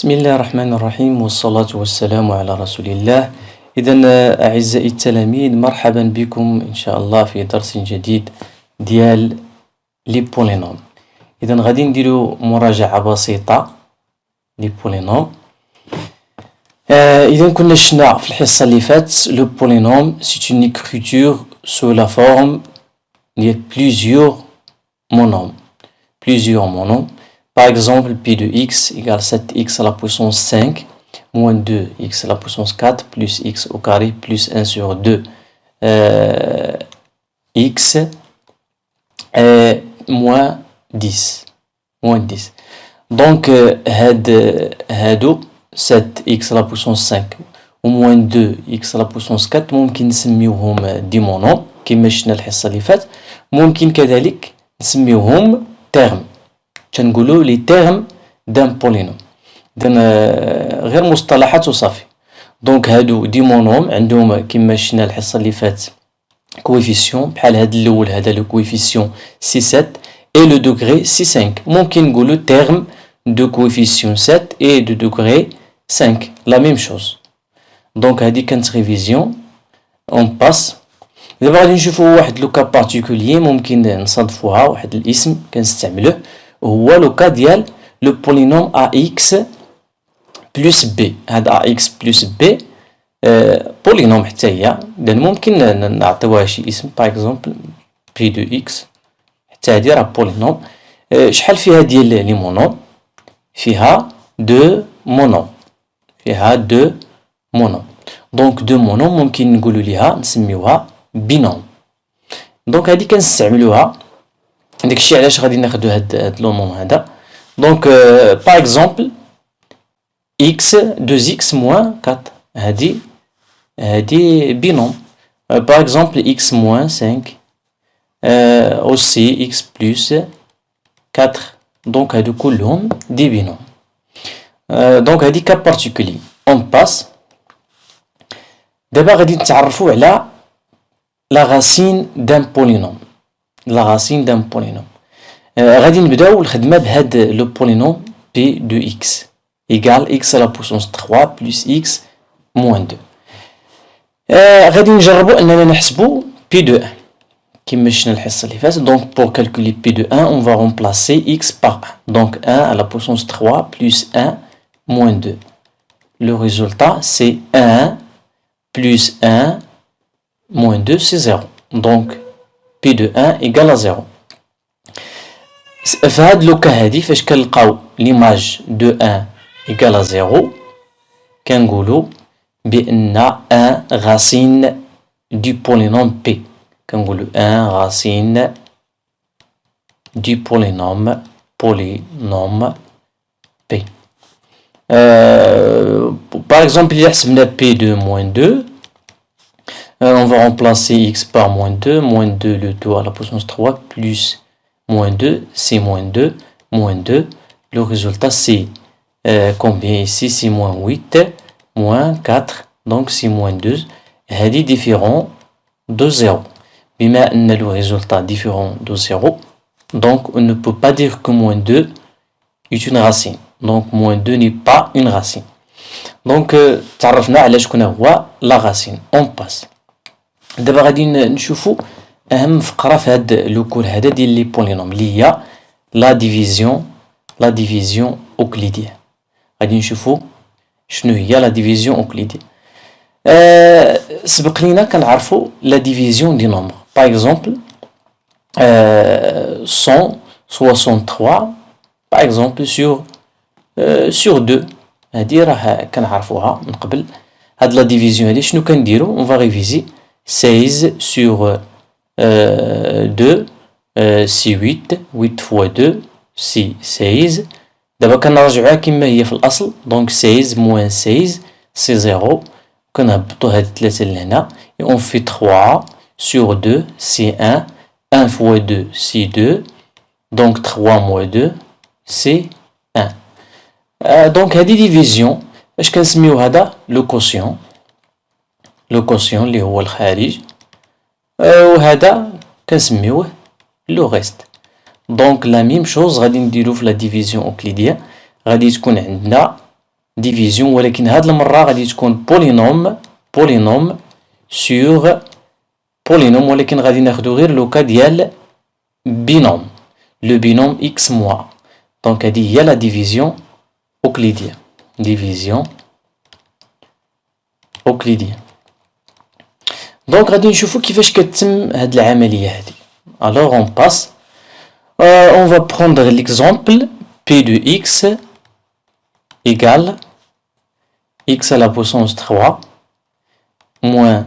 بسم الله الرحمن الرحيم والصلاة والسلام على رسول الله. إذا أعزائي التلاميذ، مرحبا بكم إن شاء الله في درس جديد ديال لي بولينوم. إذا غادي نديرو مراجعة بسيطة لي بولينوم. إذا كنا شفنا في الحصة اللي فاتت لو بولينوم سي une écriture sous la forme ديال plusieurs monomes. Par exemple, pi de x égale 7x à la puissance 5 moins 2x à la puissance 4 plus x au carré plus 1 sur 2 x moins 10. Donc, هادو 7x à la puissance 5 و moins 2x à la puissance 4 ممكن نسميوهم دي مونوم كما شفنا الحصة اللي فات. ممكن كذلك نسميوهم termes. تنقولوا لي تيرم دان بولينوم. غير مصطلحات وصافي. دونك هادو دي مونوم عندهم كما شفنا الحصه اللي فات كويفيسيون، بحال هاد الاول هذا لو كويفيسيون سي 7 اي لو دوغري سي 5. ممكن نقولوا تيرم دو كويفيسيون 7 اي دو دوغري 5 لا ميم شوز. دونك هادي كانت ريفيزيون. اون باس دابا غادي نشوفوا واحد لو كا بارتيكولير ممكن نصادفوها، واحد الاسم كنستعملوه هو لو كا ديال لو بولينوم ax بلس بي. هاد ax بلس بي بولينوم حتى هي، اذا ممكن نعطيوها شي اسم باغ اكزومبل بي دو اكس. حتى هادي راه بولينوم. شحال فيها ديال لي مونوم؟ فيها دو مونوم. دونك دو مونوم ممكن نقولوا ليها نسميوها بينوم. دونك هادي كنستعملوها، داكشي علاش غادي ناخدو هاد لو نوم هذا. دونك باغ اكزومبل x 2x موان 4 هادي بينوم. باغ اكزومبل x موان 5 اوسي x بلس 4. دونك هادو كلهم دي بينوم. دونك هادي كا بارتيكولي. اون باس دابا غادي نتعرفوا على لا غاسين دان بولينوم. غادي نبداو الخدمه بهاد لو بولينوم بي دو اكس ايغال اكس على بوسونس 3 بلس اكس موان 2. غادي نجربوا اننا نحسبوا بي دو 1 كما شفنا الحصه اللي فاتت. دونك بور كالكولي بي دو 1 on va remplacer x par 1. Donc 1 à la puissance 3 plus 1 moins 2. Le résultat c'est 1 plus 1 moins 2 c'est 0. Donc P de 1 égale à 0. في هاد لو كا هادي فاش كنلقاو ليماج دو 1 égale à 0 كنقولو بأن 1 غاسين دو بولينوم P. كنقولو 1 غاسين دو بولينوم P. Par exemple, il y a P de moins 2. On va remplacer x par moins 2. Moins 2, le tout à la puissance 3, plus moins 2, c'est moins 2. Moins 2, le résultat c'est combien ici? C'est moins 8, moins 4. Donc c'est moins 2. Elle est différent de 0. Mais le résultat différent de 0. Donc on ne peut pas dire que moins 2 est une racine. Donc moins 2 n'est pas une racine. Donc تعرفنا على شكون هو لا راسين. On passe. دابا غادي نشوفوا اهم فقره في هاد لو كور هذا ديال لي بولينوم اللي هي لا ديفيزيون اوكليديه. غادي نشوفوا شنو هي لا ديفيزيون اوكليديه. سبق لينا كنعرفوا لا ديفيزيون دي نومبر. باغ اكزومبل 163 باغ اكزومبل سور 2. هادي راه كنعرفوها من قبل. هاد لا ديفيزيون هادي شنو كنديرو؟ اون فا ريفيزي 16 sur 2 c'est 8. 8 fois 2 c'est 16. دابا كنرجعوها كما هي في الاصل. دونك 16 moins 16 c'est 0. كنهبطو هاد 3 لهنا et on fait 3 sur 2 c'est 1. 1 fois 2 c'est 2. donc 3 moins 2 c'est 1. دونك هادي ديفيزيون اش كنسميو هذا لو كوسيون. اللي هو الخارج، وهذا كنسميوه لو ريست. دونك لا ميم شوز غادي نديرو في لا ديفيزيون اوكليديه. غادي تكون عندنا division ولكن هاد المرة غادي تكون بولينوم sur بولينوم ولكن غادي ناخدو غير لو كا ديال بينوم لو بينوم x moins. دونك هادي هي لا ديفيزيون أوكليدية دونك غادي نشوفو كيفاش كتتم هاد العملية هادي. Alors on passe on va prendre l'exemple p de x égale x à la puissance 3 moins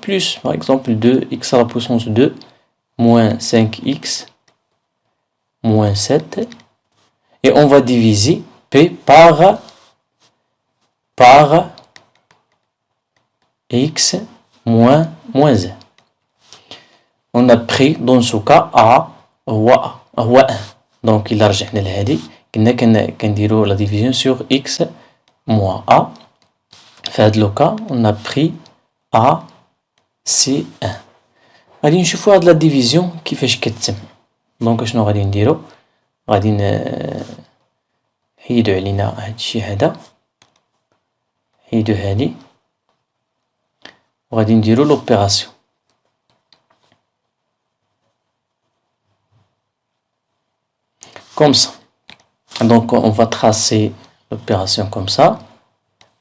plus par exemple 2x à la puissance 2 moins 5x moins 7 et on va diviser p par x moins 1. On a pris dans ce cas a هو 1. donc il رجعنا لهادي كنا كنديرو la division sur x moins a. في هاد لو كا on a pris a c 1. غادي نشوفو هاد لا ديفيزيون كيفاش كتتم. دونك شنو غادي نديرو غادي نحيدو علينا هادشي هذا نحيدو هادي وغادي نديرو لوبيراسيون comme ça. Donc on va tracer l'opération comme ça.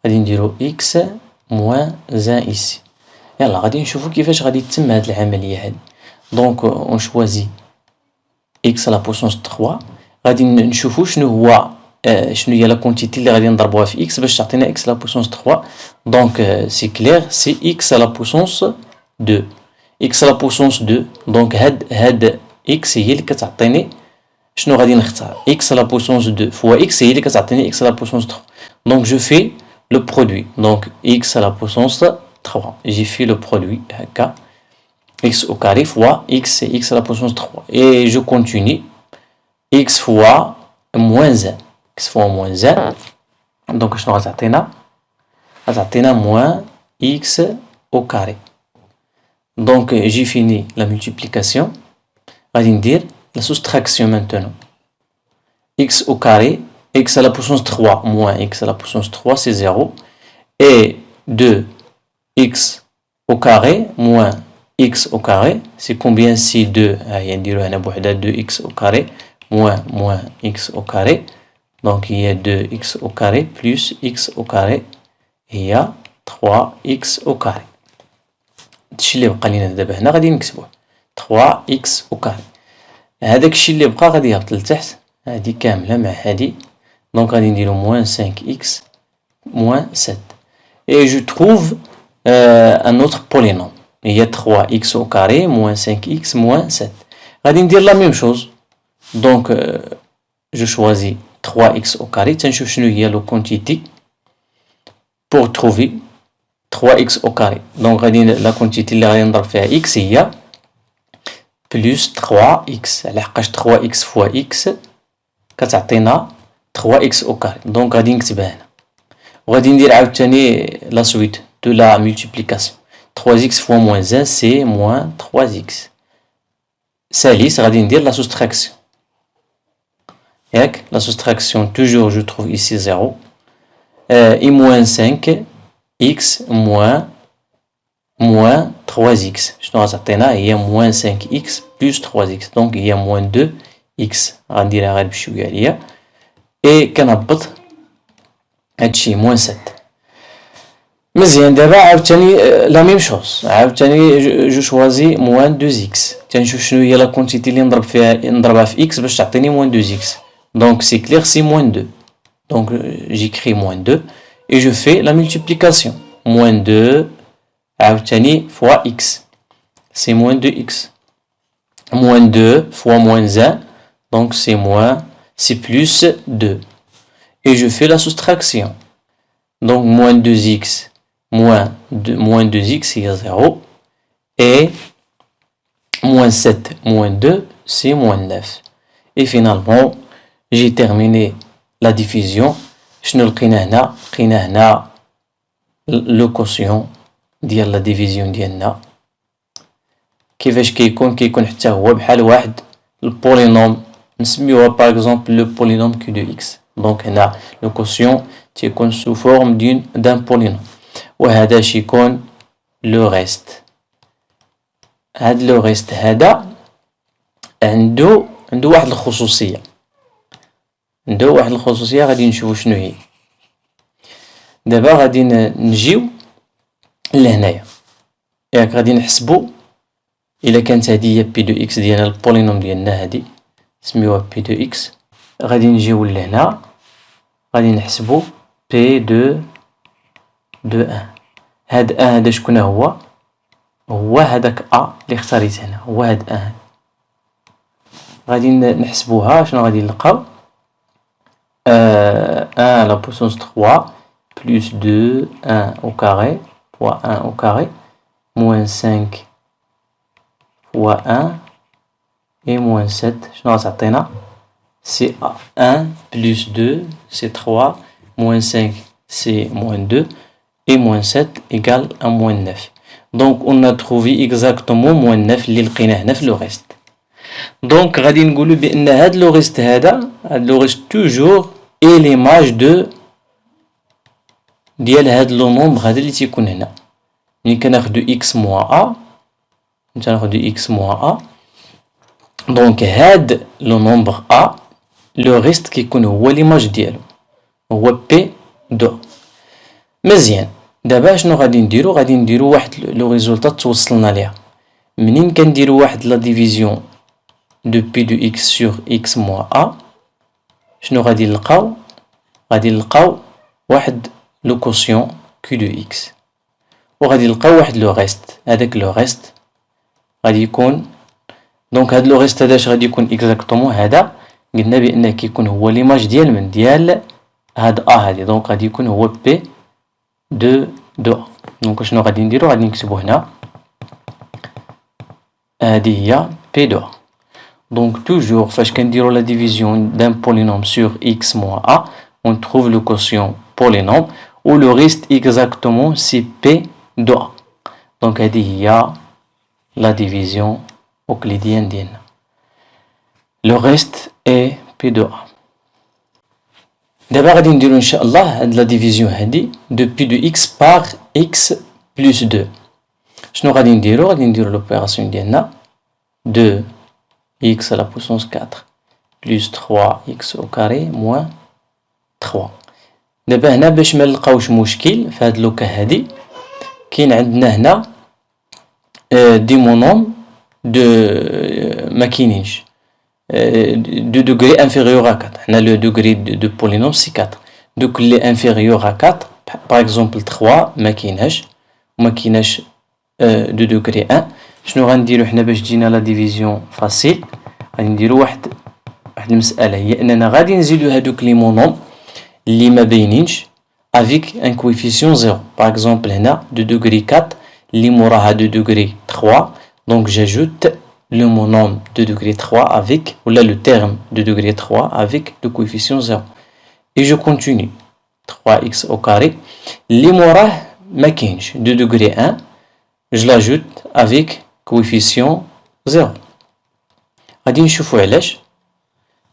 غادي نديرو x moins 1 ici. يلا غادي نشوفو كيفاش غادي تتم هاد العملية هادي. Donc on choisit x à la puissance 3. غادي نشوفو شنو هو شنو هي لا كونتيتي اللي غادي نضربوها في x باش تعطينا x à la puissance 3. Donc c'est clair, c'est x à la puissance 2. x à la puissance 2. Donc هاد x هي اللي كتعطيني شنو غادي نختار x à la puissance 2 fois x هي اللي كتعطيني x à la puissance 3. Donc je fais le produit. Donc x à la puissance 3. J'ai fait le produit هكا x au carré fois x et x à la puissance 3. Et je continue x fois moins 1. x fois moins 1. Donc شنو غتعطينا غتعطينا moins x au carré. Donc j'ai fini la multiplication. غادي ندير la soustraction maintenant. X au carré, x à la puissance 3 moins x à la puissance 3, c'est 0. Et 2x au carré moins x au carré, c'est combien si 2 2x au carré moins x au carré. Donc il y a 2x au carré plus x au carré. Et il y a 3x au carré. هادشي اللي بقى لينا دابا هنا غادي نكتبوه 3x au carré. هذاك الشيء اللي بقى غادي يهبط لتحت هادي كاملة مع هادي. دونك غادي نديرو moins 5x moins 7. Et je trouve un autre polynôme. Il y a 3x au carré moins 5x moins 7. غادي ندير la même chose. Donc je choisis 3x au carré. تنشوف شنو هي لو كونتيتي pour trouver 3x au carré. Donc غادي la quantité اللي غادي نضرب فيها x هي plus 3x. لحقاش 3x fois x كتعطينا 3x au carré. Donc غادي نكتبها هنا وغادي ندير عاوتاني la suite de la multiplication. 3x fois moins 1 c'est moins 3x. ساليس غادي ندير la soustraction. ياك la soustraction toujours je trouve ici 0. Et moins 5 x moins 3x. شنو غتعطينا هي moins 5x plus 3x. donc هي moins 2x. غنديرها غير بشويه عليا et كنهبط هادشي moins 7. مزيان دابا عاوتاني لا ميم شوز. عاوتاني جو شوازي moins 2x. تنشوف شنو هي لا كونتيتي اللي نضربها في x باش تعطيني moins 2x. donc c'est clair, c'est moins 2. donc j'écris moins 2 et je fais la multiplication. moins 2 عاوتاني fois x. c'est moins 2x. moins 2 fois moins 1. donc c'est plus 2. Et je fais la soustraction. Donc moins 2x moins 2x c'est 0. Et moins 7 moins 2 c'est moins 9. Et finalement j'ai terminé la division. شنو لقينا هنا؟ لقينا هنا لو كوسيون ديال لا ديفيزيون ديالنا. كيفاش كيكون حتى هو بحال واحد البولينوم نسميوها باغ اكزومبل لو بولينوم q de x. دونك هنا لو كوسيون تيكون سو فورم دان بولينوم، وهذا شيكون لو ريست. هاد لو ريست هذا عنده واحد الخصوصية، غادي نشوفو شنو هي. دابا غادي نجيو لهنايا، ياك غادي نحسبو إلا كانت هادي هي بي دو إكس ديالنا البولينوم ديالنا هادي نسميوها بي دو إكس، غادي نجيو لهنا غادي نحسبو بي دو أن. هاد أن هذا شكون هو هذاك أ اللي اختاريت هنا، هو هاد أن. غادي نحسبوها، شنو غادي نلقاو؟ 1 la puissance 3 plus 2 1 au carré fois 1 au carré moins 5 fois 1 et moins 7. شنو غتعطينا؟ c'est 1 plus 2 c'est 3 moins 5 c'est moins 2 et moins 7 égale à moins 9. Donc on a trouvé exactement moins 9 اللي لقيناه هنا في لو ريست. دونك غادي نقولوا بان هاد لو ريست هذا، هاد لو ريست توجور اي ليماج ديال هاد لو نومبر هذا اللي تيكون هنا. ملي كناخدو اكس موان ا، دونك هاد لو نومبر ا لو ريست كيكون هو ليماج ديالو، هو بي دو. مزيان، دابا شنو غادي نديرو؟ غادي نديرو واحد لو ريزولطات توصلنا ليها. منين كنديرو واحد لا ديفيزيون de P de x sur x moins a، شنو غادي نلقاو؟ غادي نلقاو واحد لو كوسيون Q de x، وغادي نلقاو واحد لو ريست. هذاك لو ريست غادي يكون، دونك هاد لو ريست هذا اش غادي يكون اكزاكتومون؟ هذا قلنا بان كيكون هو ليماج ديال هاد ا هادي، دونك غادي يكون هو بي دو ا. دونك شنو غادي نديرو؟ غادي نكتبو هنا هادي هي بي دو ا. Donc toujours, quand on la division d'un polynôme sur x moins a, on trouve le quotient polynôme où le reste exactement c'est p de a. Donc il y a la division euclidienne d'N. Le reste est p de a. D'abord, on va Inch'Allah la division de p de x par x plus 2. Je vais dire l'opération d'N de x à la puissance 4 plus 3x au carré moins 3. دابا هنا باش ما نلقاوش مشكل في هاد لوكا هادي، كاين عندنا هنا دي مونوم دو ما كاينينش دو دوغري انفيريور ا 4. حنا لو دوغري دو بولينوم سي 4، دوك لي انفيريور ا 4 باغ اكزومبل 3 ما كايناش، وما كايناش دو دوغري 1. شنو غنديرو حنا باش تجينا لا ديفيزيون فاسيل؟ غادي نديرو واحد المسألة، هي اننا غادي نزيدو هادوك لي مونوم اللي ما باينينش افيك ان كويفيسيون زيرو. باغ اكزومبل هنا دو دوغري 4 اللي موراها دو دوغري 3، دونك جاجوت لو مونوم دو دوغري 3 افيك، ولا لو تيرم دو دوغري 3 افيك دو كويفيسيون زيرو. اي جو كونتيني 3x au carré اللي موراه ما كاينش دو دوغري 1، je l'ajoute avec coefficient 0. غادي نشوفو علاش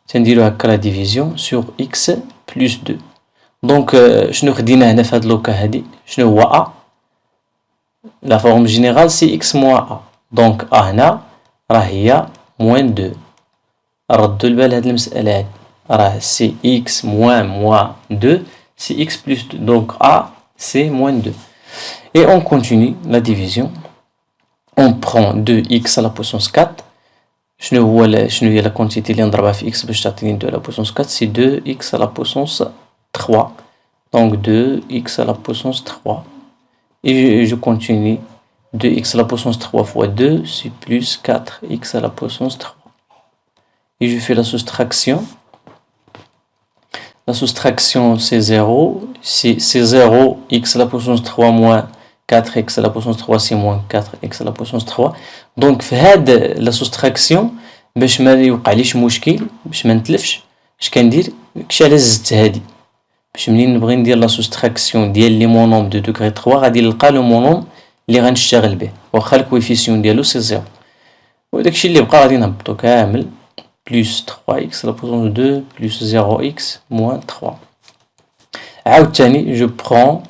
تنديرو هكا لا ديفيزيون سور x plus 2. دونك شنو خدينا هنا في هاد لوكا هادي؟ شنو هو a؟ لا فورم جينيرال سي x moins a، دونك a هنا راه هي moins 2. ردو البال هاد المسألة هادي، راه سي x moins 2 سي x plus 2، دونك a c'est moins 2. Et on continue la division. On prend 2x à la puissance 4. شنو هي la quantité اللي نضربها في x باش تعطيني 2 à la puissance 4؟ c'est 2x à la puissance 3. Donc 2x à la puissance 3. Et je continue. 2x à la puissance 3 fois 2, c'est plus 4x à la puissance 3. Et je fais la soustraction. La soustraction c'est 0. C'est 0, x à la puissance 3 moins 4x à la puissance 3 c'est moins 4x à la puissance 3. Donc في هاد لا سوستراكسيون باش ما يوقعليش مشكل، باش ما نتلفش، اش كندير؟ داكشي علاش زدت هادي، باش منين نبغي ندير لا سوستراكسيون ديال لي مونوم دو دوغري 3 غادي نلقى لو مونوم اللي غنشتغل به واخا الكويفيسيون ديالو سي 0. وداكشي اللي بقى غادي نهبطو كامل plus 3x à la puissance 2 plus 0x moins 3. عاوتاني je prends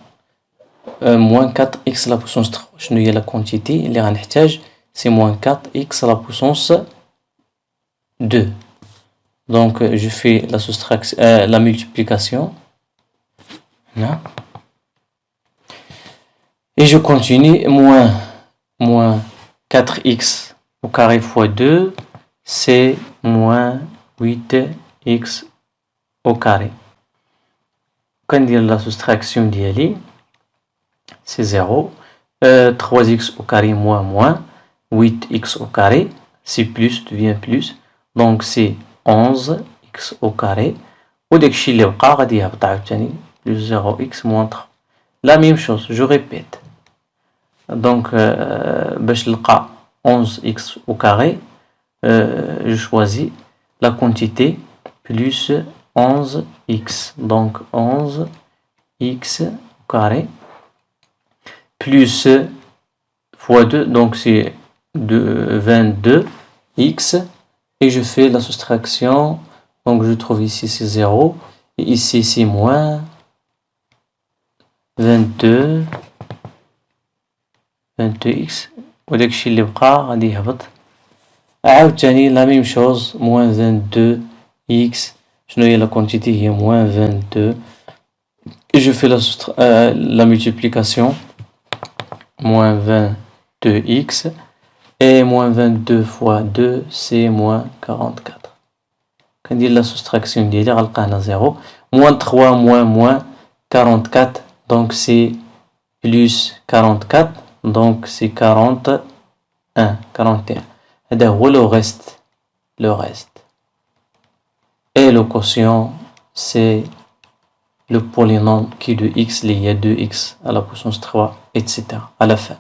moins 4x à la puissance 3. شنو هي la quantité اللي غنحتاج؟ c'est moins 4x à la puissance 2. Donc je fais la soustraction, la multiplication. Là. Et je continue, moins 4x au carré fois 2, c'est moins 8x au carré. Quand on dit la soustraction d'ILI, c'est 0. 3x au carré moins 8x au carré, c'est plus, devient plus. Donc c'est 11x au carré. وداكشي اللي بقى غادي يهبط عاوتاني plus 0x moins 3. La même chose, je répète. Donc باش نلقى 11x au carré, je choisis la quantité plus 11x. Donc 11x au carré plus fois 2, donc c'est 22x. Et je fais la soustraction. Donc je trouve ici c'est 0. Et ici c'est moins 22x. وداكشي اللي بقى غادي يهبط عاوتاني la même chose, moins 22x. شنو هي la quantité هي moins 22. Et je fais la multiplication. Moins 22x. Et moins 22 fois 2, c'est moins 44. Quand on dit la soustraction ديالي غنلقى هنا 0. Moins 3 moins 44. Donc c'est plus 44. Donc c'est 41. هذا هو le reste. Et le quotient, c'est le polynôme qui est de x, il y a 2x à la puissance 3, etc. à la fin.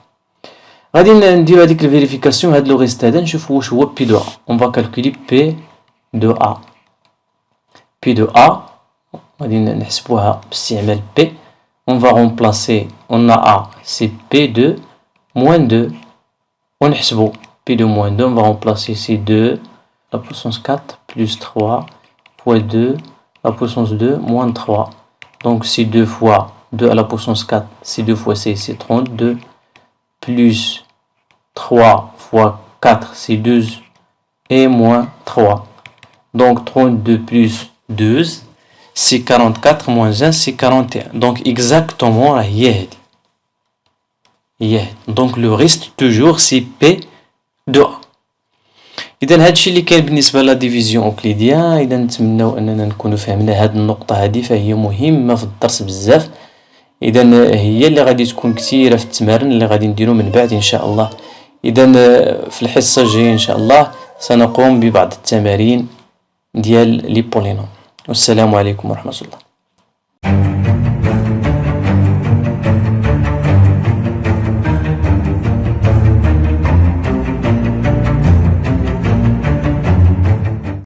غادي نديرو هذيك الفيريفيكاسيون. هاد لو ريست هذا نشوفو واش هو بي دو ا. اون فا كالكولي بي دو ا. بي دو ا غادي نحسبوها باستعمال بي. اون فا رومبلاسي اون ا سي بي دو موان دو ونحسبو بي دو موان دو. اون فا رومبلاسي سي 2 لا بويسونس 4 بلس 3 fois 2 la puissance 2 moins 3. Donc c'est 2 fois 2 à la puissance 4, c'est 2 fois 6, c'est 32, plus 3 fois 4, c'est 12, et moins 3. Donc 32 plus 12, c'est 44, moins 1, c'est 41. Donc exactement, donc le reste toujours, c'est P de A. اذا هادشي اللي كاين بالنسبه لا ديفيزيون اوكليديان. اذا نتمنوا اننا نكونوا فهمنا هاد النقطه هذه، فهي مهمه في الدرس بزاف. اذا هي اللي غادي تكون كثيره في التمارين اللي غادي نديرو من بعد ان شاء الله. اذا في الحصه الجايه ان شاء الله سنقوم ببعض التمارين ديال لي بولينوم. والسلام عليكم ورحمه الله.